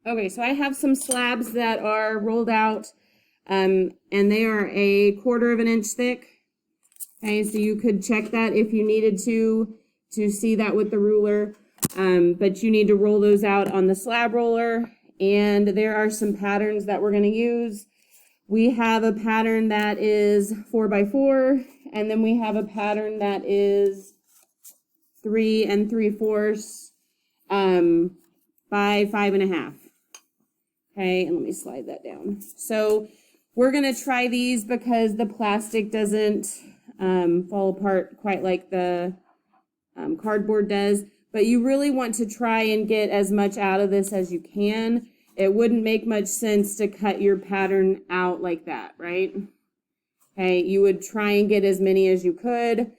Okay, so I have some slabs that are rolled out, and they are 1/4 of an inch thick. Okay, so you could check that if you needed to see that with the ruler. But you need to roll those out on the slab roller. And there are some patterns that we're going to use. We have a pattern that is 4x4, and then we have a pattern that is 3 3/4 by 5.5. Okay, and let me slide that down. So we're gonna try these because the plastic doesn't fall apart quite like the cardboard does, but you really want to try and get as much out of this as you can. It wouldn't make much sense to cut your pattern out like that, right? Okay, you would try and get as many as you could,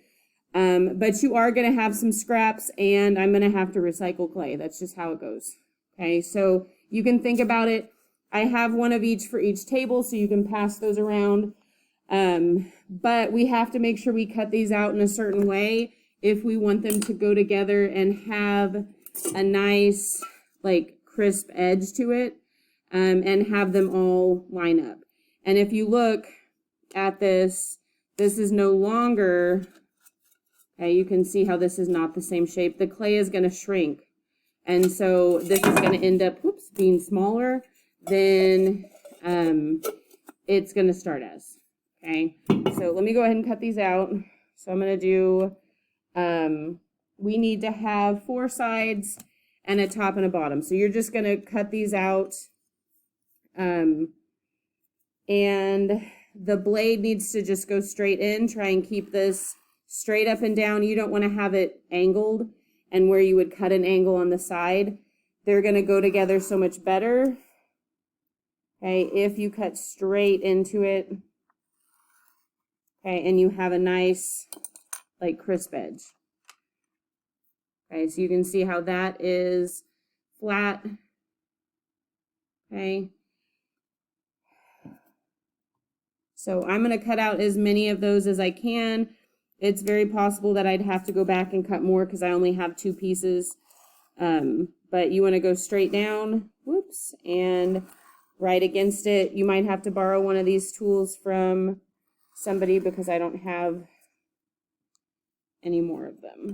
but you are gonna have some scraps, and I'm gonna have to recycle clay. That's just how it goes. Okay, so you can think about it. I have one of each for each table, so you can pass those around. But we have to make sure we cut these out in a certain way if we want them to go together and have a nice, like, crisp edge to it, and have them all line up. And if you look at this, this is no longer, okay, you can see how this is not the same shape. The clay is going to shrink. And so this is going to end up, being smaller than it's going to start as. Okay, so let me go ahead and cut these out. So I'm going to do, we need to have 4 sides and a top and a bottom. So you're just going to cut these out. And the blade needs to just go straight in. Try and keep this straight up and down. You don't want to have it angled. And where you would cut an angle on the side, they're going to go together so much better. Okay, if you cut straight into it, okay, and you have a nice, like, crisp edge. Okay, so you can see how that is flat. Okay. So I'm going to cut out as many of those as I can. It's very possible that I'd have to go back and cut more because I only have 2 pieces. But you want to go straight down, and right against it. You might have to borrow one of these tools from somebody because I don't have any more of them.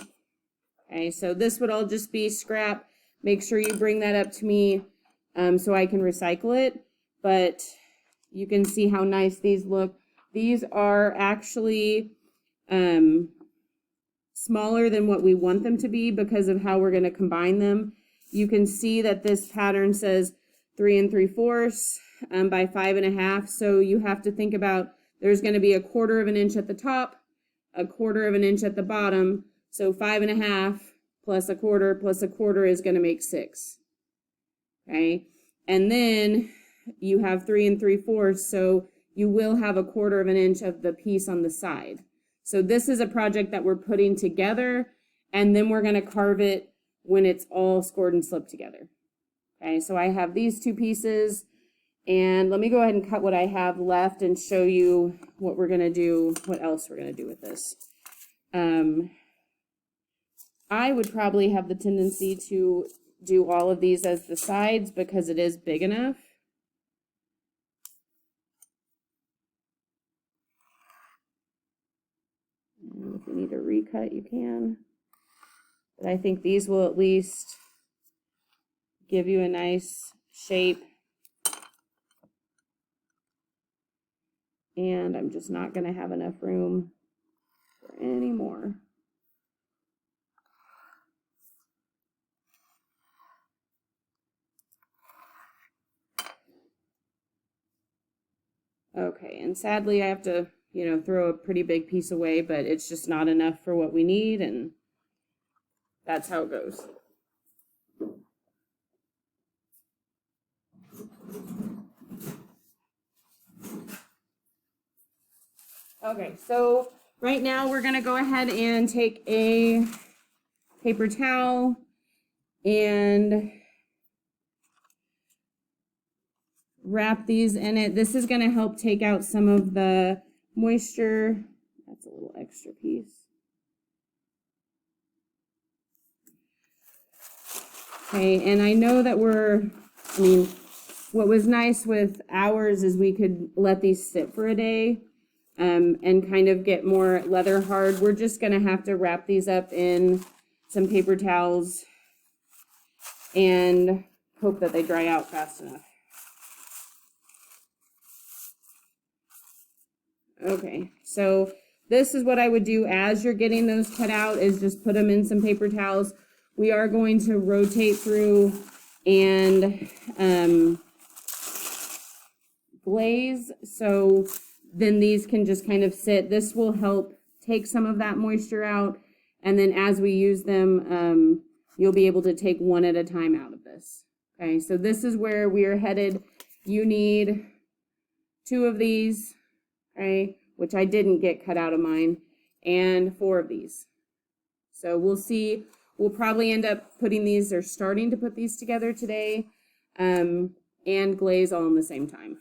Okay, so this would all just be scrap. Make sure you bring that up to me so I can recycle it. But you can see how nice these look. These are actually smaller than what we want them to be because of how we're going to combine them. You can see that this pattern says 3 3/4 by 5.5. So you have to think about there's going to be 1/4 of an inch at the top, 1/4 of an inch at the bottom. So 5.5 plus 1/4 plus 1/4 is going to make 6. Okay, and then you have 3 3/4, so you will have 1/4 of an inch of the piece on the side. So this is a project that we're putting together, and then we're going to carve it when it's all scored and slipped together. Okay, so I have these 2 pieces, and let me go ahead and cut what I have left and show you what we're going to do, what else we're going to do with this. I would probably have the tendency to do all of these as the sides because it is big enough. And if you need to recut, you can. But I think these will at least give you a nice shape. And I'm just not going to have enough room for any more. Okay, and sadly I have to, throw a pretty big piece away, but it's just not enough for what we need, and that's how it goes. Okay, so right now we're going to go ahead and take a paper towel and wrap these in it. This is going to help take out some of the moisture. That's a little extra piece. Okay, and I know that we're I mean, what was nice with ours is we could let these sit for a day and kind of get more leather hard. We're just going to have to wrap these up in some paper towels and hope that they dry out fast enough. Okay, so this is what I would do as you're getting those cut out, is just put them in some paper towels. We are going to rotate through and glaze, so then these can just kind of sit. This will help take some of that moisture out, and then as we use them, you'll be able to take one at a time out of this. Okay, so this is where we are headed. You need 2 of these, okay, which I didn't get cut out of mine, and 4 of these. So we'll see. We'll probably end up putting these, or starting to put these together today, and glaze all in the same time.